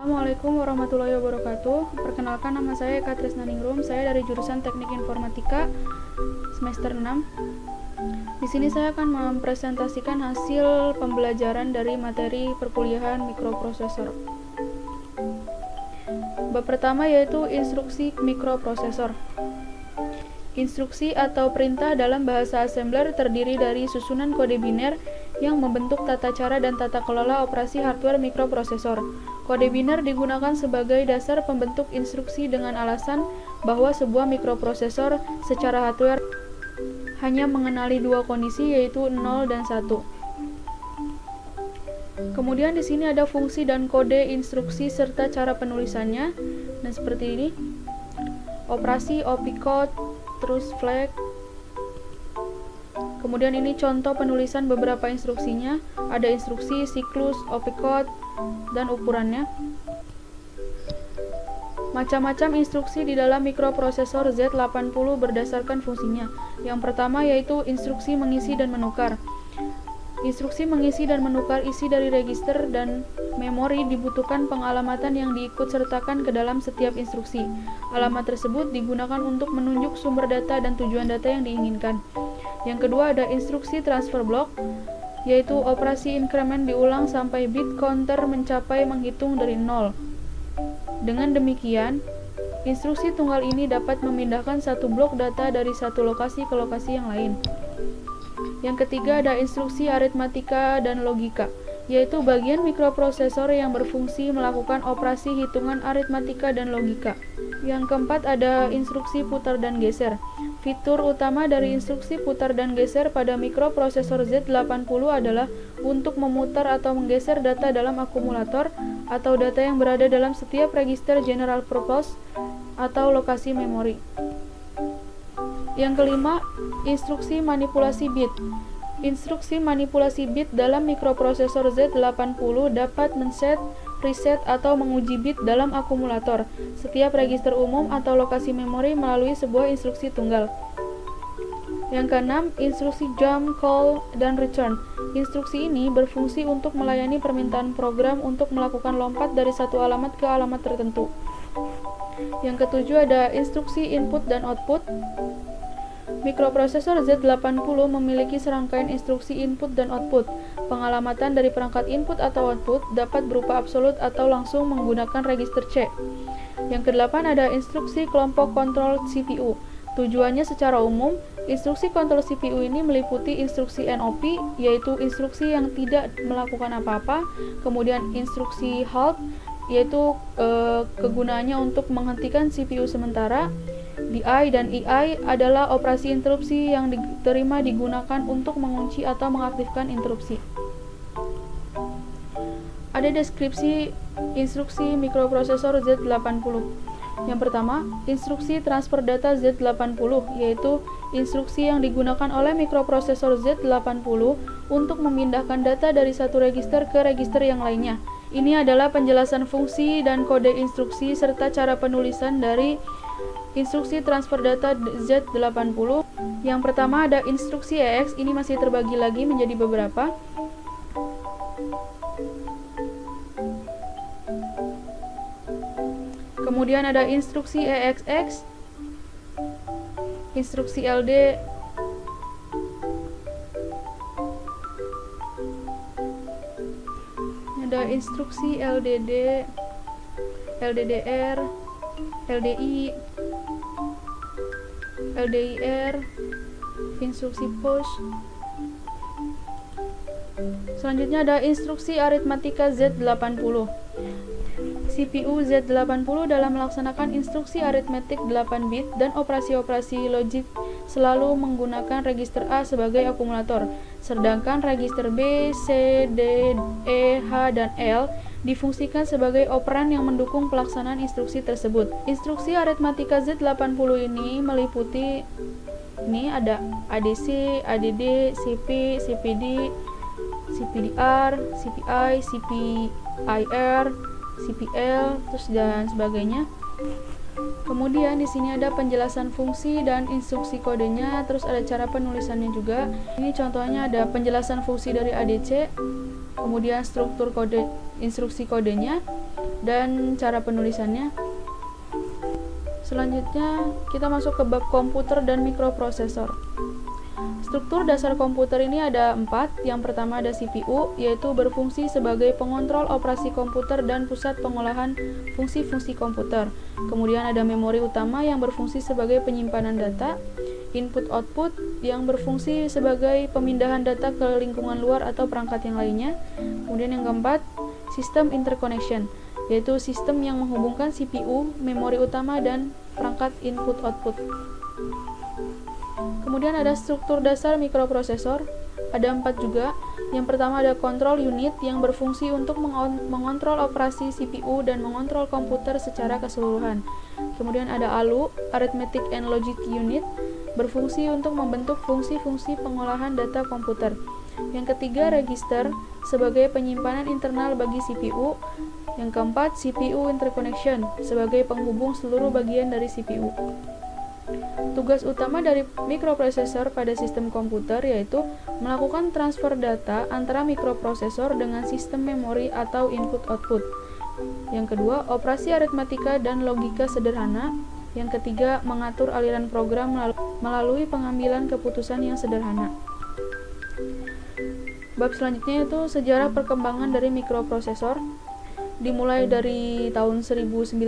Assalamualaikum warahmatullahi wabarakatuh. Perkenalkan, nama saya Eka Trisnaningrum. Saya dari jurusan Teknik Informatika semester 6. Di sini saya akan mempresentasikan hasil pembelajaran dari materi perkuliahan mikroprosesor. Bab pertama yaitu instruksi mikroprosesor. Instruksi atau perintah dalam bahasa assembler terdiri dari susunan kode biner yang membentuk tata cara dan tata kelola operasi hardware mikroprosesor. Kode biner digunakan sebagai dasar pembentuk instruksi dengan alasan bahwa sebuah mikroprosesor secara hardware hanya mengenali dua kondisi, yaitu 0 dan 1. Kemudian di sini ada fungsi dan kode instruksi serta cara penulisannya. Nah, seperti ini. Operasi, opcode, terus flag. Kemudian ini contoh penulisan beberapa instruksinya. Ada instruksi, siklus, opcode, dan ukurannya. Macam-macam instruksi di dalam mikroprosesor Z80 berdasarkan fungsinya. Yang pertama yaitu instruksi mengisi dan menukar. Instruksi mengisi dan menukar isi dari register dan memori dibutuhkan pengalamatan yang diikutsertakan ke dalam setiap instruksi. Alamat tersebut digunakan untuk menunjuk sumber data dan tujuan data yang diinginkan. Yang kedua ada instruksi transfer block, yaitu operasi increment diulang sampai bit counter mencapai menghitung dari 0. Dengan demikian, instruksi tunggal ini dapat memindahkan satu blok data dari satu lokasi ke lokasi yang lain. Yang ketiga ada instruksi aritmatika dan logika, yaitu bagian mikroprosesor yang berfungsi melakukan operasi hitungan aritmatika dan logika. Yang keempat ada instruksi putar dan geser. Fitur utama dari instruksi putar dan geser pada mikroprosesor Z80 adalah untuk memutar atau menggeser data dalam akumulator atau data yang berada dalam setiap register general purpose atau lokasi memori. Yang kelima, instruksi manipulasi bit. Instruksi manipulasi bit dalam mikroprosesor Z80 dapat men-set, preset, atau menguji bit dalam akumulator setiap register umum atau lokasi memori melalui sebuah instruksi tunggal. Yang keenam, instruksi jump, call, dan return. Instruksi ini berfungsi untuk melayani permintaan program untuk melakukan lompat dari satu alamat ke alamat tertentu. Yang ketujuh ada instruksi input dan output. Mikroprosesor Z80 memiliki serangkaian instruksi input dan output. Pengalamatan dari perangkat input atau output dapat berupa absolut atau langsung menggunakan register C. Yang kedelapan ada instruksi kelompok kontrol CPU. Tujuannya secara umum, instruksi kontrol CPU ini meliputi instruksi NOP, yaitu instruksi yang tidak melakukan apa-apa, kemudian instruksi halt, yaitu kegunaannya untuk menghentikan CPU sementara. DI dan EI adalah operasi interupsi yang diterima digunakan untuk mengunci atau mengaktifkan interupsi. Ada deskripsi instruksi mikroprosesor Z80. Yang pertama, instruksi transfer data Z80, yaitu instruksi yang digunakan oleh mikroprosesor Z80 untuk memindahkan data dari satu register ke register yang lainnya. Ini adalah penjelasan fungsi dan kode instruksi serta cara penulisan dari instruksi transfer data Z80. Yang pertama ada instruksi EX, ini masih terbagi lagi menjadi beberapa. Kemudian ada instruksi EXX, instruksi LD, ada instruksi LDD, LDDR, LDI, LDIR, instruksi push. Selanjutnya ada instruksi aritmatika Z80. CPU Z80 dalam melaksanakan instruksi aritmetik 8 bit dan operasi-operasi logik selalu menggunakan register A sebagai akumulator, sedangkan register B, C, D, E, H, dan L difungsikan sebagai operan yang mendukung pelaksanaan instruksi tersebut. Instruksi aritmatika Z80 ini meliputi ada ADC, ADD, CP, CPD, CPDR, CPI, CPIR, CPL, terus dan sebagainya. Kemudian di sini ada penjelasan fungsi dan instruksi kodenya, terus ada cara penulisannya juga. Ini contohnya ada penjelasan fungsi dari ADC, kemudian struktur kode instruksi kodenya, dan cara penulisannya. Selanjutnya kita masuk ke bab komputer dan mikroprosesor. Struktur dasar komputer ini ada 4. Yang pertama ada CPU, yaitu berfungsi sebagai pengontrol operasi komputer dan pusat pengolahan fungsi-fungsi komputer. Kemudian ada memori utama yang berfungsi sebagai penyimpanan data, input-output yang berfungsi sebagai pemindahan data ke lingkungan luar atau perangkat yang lainnya. Kemudian yang keempat, sistem interconnection, yaitu sistem yang menghubungkan CPU, memori utama, dan perangkat input-output. Kemudian ada struktur dasar mikroprosesor, ada 4 juga. Yang pertama ada control unit yang berfungsi untuk mengontrol operasi CPU dan mengontrol komputer secara keseluruhan. Kemudian ada ALU, arithmetic and logic unit, berfungsi untuk membentuk fungsi-fungsi pengolahan data komputer. Yang ketiga register sebagai penyimpanan internal bagi CPU. Yang keempat CPU interconnection sebagai penghubung seluruh bagian dari CPU. Tugas utama dari mikroprosesor pada sistem komputer yaitu melakukan transfer data antara mikroprosesor dengan sistem memori atau input-output. Yang kedua, operasi aritmatika dan logika sederhana. Yang ketiga, mengatur aliran program melalui pengambilan keputusan yang sederhana. Bab selanjutnya itu sejarah perkembangan dari mikroprosesor. Dimulai dari tahun 1904.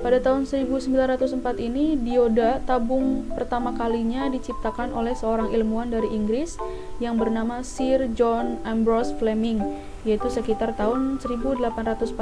Pada tahun 1904 ini, dioda tabung pertama kalinya diciptakan oleh seorang ilmuwan dari Inggris yang bernama Sir John Ambrose Fleming, yaitu sekitar tahun 1849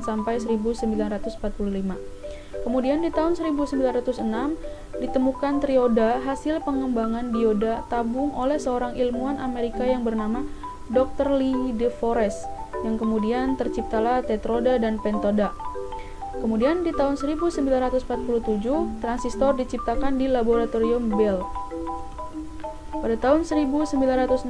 sampai 1945. Kemudian di tahun 1906 ditemukan trioda hasil pengembangan dioda tabung oleh seorang ilmuwan Amerika yang bernama Dr. Lee De Forest, yang kemudian terciptalah tetroda dan pentoda. Kemudian di tahun 1947, transistor diciptakan di laboratorium Bell. Pada tahun 1965,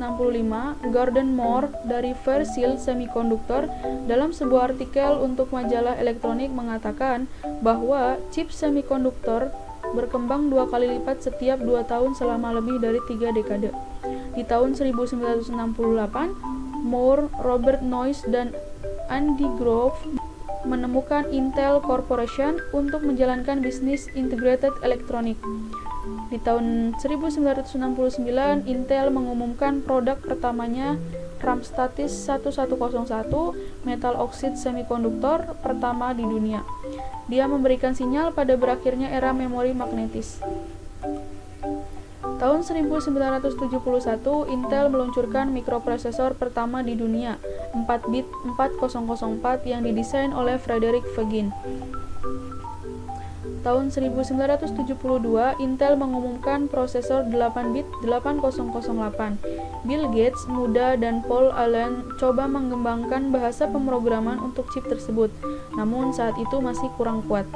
Gordon Moore dari Fairchild Semiconductor dalam sebuah artikel untuk majalah elektronik mengatakan bahwa chip semikonduktor berkembang 2 kali lipat setiap 2 tahun selama lebih dari 3 dekade. Di tahun 1968, Moore, Robert Noyce, dan Andy Grove menemukan Intel Corporation untuk menjalankan bisnis integrated elektronik. Di tahun 1969, Intel mengumumkan produk pertamanya Ramstatis 1101, metal oksid semikonduktor pertama di dunia. Dia memberikan sinyal pada berakhirnya era memori magnetis. Tahun 1971, Intel meluncurkan mikroprosesor pertama di dunia, 4 bit 4004 yang didesain oleh Frederick Fegin. Tahun 1972, Intel mengumumkan prosesor 8 bit 8008. Bill Gates, muda, dan Paul Allen coba mengembangkan bahasa pemrograman untuk chip tersebut, namun saat itu masih kurang kuat.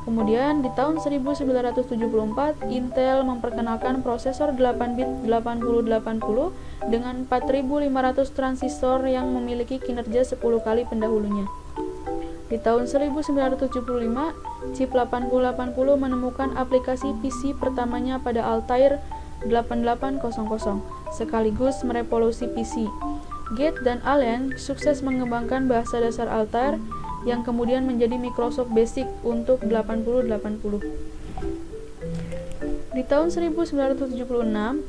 Kemudian di tahun 1974, Intel memperkenalkan prosesor 8 bit 8080 dengan 4500 transistor yang memiliki kinerja 10 kali pendahulunya. Di tahun 1975, chip 8080 menemukan aplikasi PC pertamanya pada Altair 8800, sekaligus merevolusi PC. Gates dan Allen sukses mengembangkan bahasa dasar Altair yang kemudian menjadi Microsoft Basic untuk 8080. Di tahun 1976,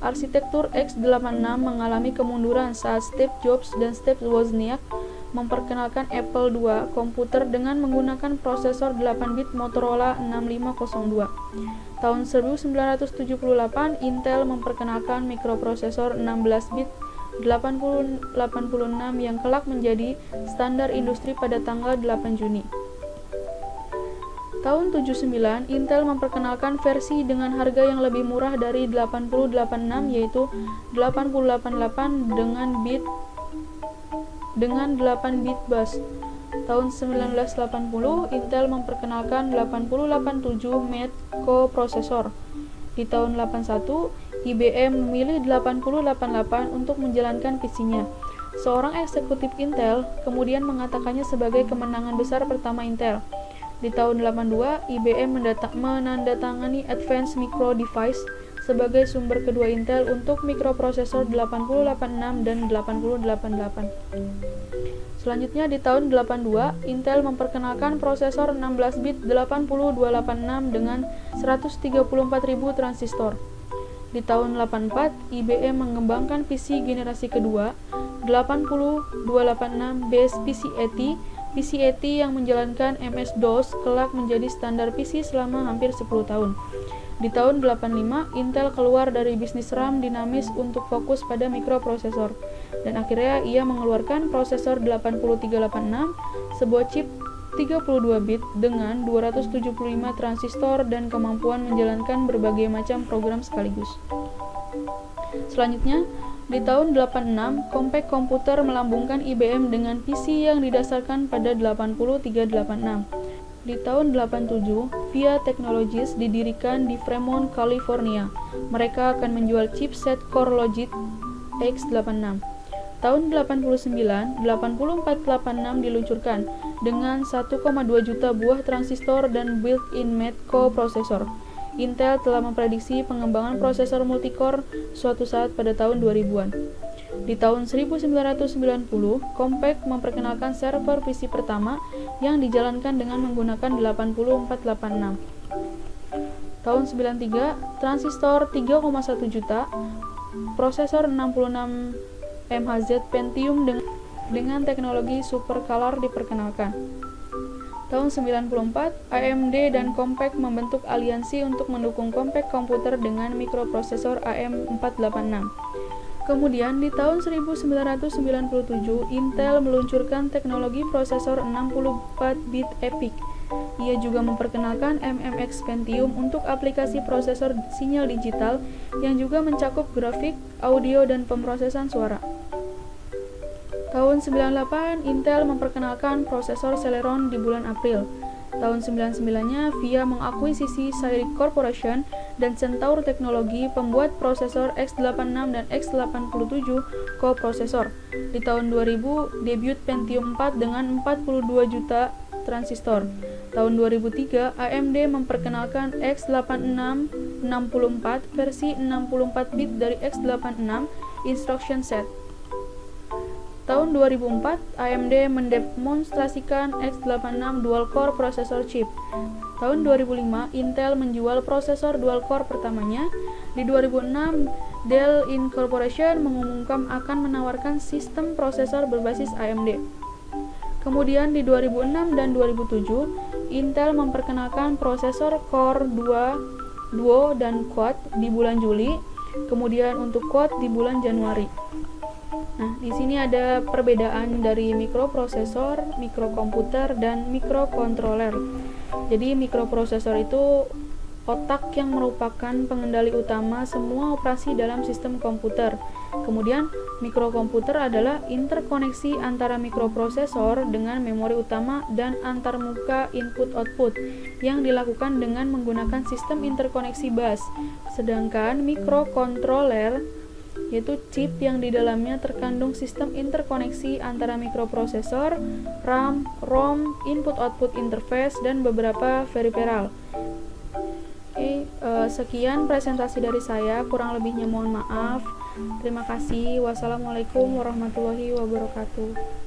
arsitektur x86 mengalami kemunduran saat Steve Jobs dan Steve Wozniak memperkenalkan Apple II komputer dengan menggunakan prosesor 8 bit Motorola 6502. Tahun 1978, Intel memperkenalkan mikroprosesor 16 bit 8086 yang kelak menjadi standar industri pada tanggal 8 Juni. Tahun 79, Intel memperkenalkan versi dengan harga yang lebih murah dari 8086 yaitu 8088 dengan 8 bit bus. Tahun 1980, Intel memperkenalkan 8087 MET coprosesor. Di tahun 81, IBM memilih 8088 untuk menjalankan visinya. Seorang eksekutif Intel kemudian mengatakannya sebagai kemenangan besar pertama Intel. Di tahun 82, IBM menandatangani Advanced Micro Device sebagai sumber kedua Intel untuk mikroprosesor 8086 dan 8088. Selanjutnya di tahun 82, Intel memperkenalkan prosesor 16 bit 8286 dengan 134.000 transistor. Di tahun 84, IBM mengembangkan PC generasi kedua 80286 base PC-AT. PC-AT yang menjalankan MS-DOS kelak menjadi standar PC selama hampir 10 tahun. Di tahun 85, Intel keluar dari bisnis RAM dinamis untuk fokus pada mikroprosesor, dan akhirnya ia mengeluarkan prosesor 8386, sebuah chip 32 bit dengan 275 transistor dan kemampuan menjalankan berbagai macam program sekaligus. Selanjutnya, di tahun 86, Compaq Computer melambungkan IBM dengan PC yang didasarkan pada 80386. Di tahun 87, VIA Technologies didirikan di Fremont, California. Mereka akan menjual chipset CoreLogic X86. Tahun 89, 8486 diluncurkan dengan 1,2 juta buah transistor dan built-in Met coprocessor. Intel telah memprediksi pengembangan prosesor multicore suatu saat pada tahun 2000-an. Di tahun 1990, Compaq memperkenalkan server PC pertama yang dijalankan dengan menggunakan 8486. Tahun 93, transistor 3,1 juta, prosesor 66 MHz Pentium dengan teknologi supercolor diperkenalkan. Tahun 94, AMD dan Compaq membentuk aliansi untuk mendukung Compaq Computer dengan mikroprosesor AM486. Kemudian di tahun 1997, Intel meluncurkan teknologi prosesor 64-bit EPYC. Ia juga memperkenalkan MMX Pentium untuk aplikasi prosesor sinyal digital yang juga mencakup grafik, audio, dan pemrosesan suara. Tahun 98, Intel memperkenalkan prosesor Celeron di bulan April. Tahun 99-nya, VIA mengakuisisi Cyrix Corporation dan Centaur Teknologi, pembuat prosesor X86 dan X87 coprocessor. Di tahun 2000, debut Pentium 4 dengan 42 juta transistor. Tahun 2003, AMD memperkenalkan X86 64 versi 64 bit dari X86 instruction set. Tahun 2004, AMD mendemonstrasikan X86 dual-core processor chip. Tahun 2005, Intel menjual prosesor dual-core pertamanya. Di 2006, Dell Incorporation mengumumkan akan menawarkan sistem prosesor berbasis AMD. Kemudian di 2006 dan 2007, Intel memperkenalkan prosesor Core 2, Duo, dan Quad di bulan Juli, kemudian untuk Quad di bulan Januari. Nah, di sini ada perbedaan dari mikroprosesor, mikrokomputer, dan mikrokontroler. Jadi, mikroprosesor itu otak yang merupakan pengendali utama semua operasi dalam sistem komputer. Kemudian, mikrokomputer adalah interkoneksi antara mikroprosesor dengan memori utama dan antarmuka input-output yang dilakukan dengan menggunakan sistem interkoneksi bus. Sedangkan mikrokontroler yaitu chip yang di dalamnya terkandung sistem interkoneksi antara mikroprosesor, RAM, ROM, input-output interface, dan beberapa peripheral. Sekian presentasi dari saya, kurang lebihnya mohon maaf. Terima kasih. Wassalamualaikum warahmatullahi wabarakatuh.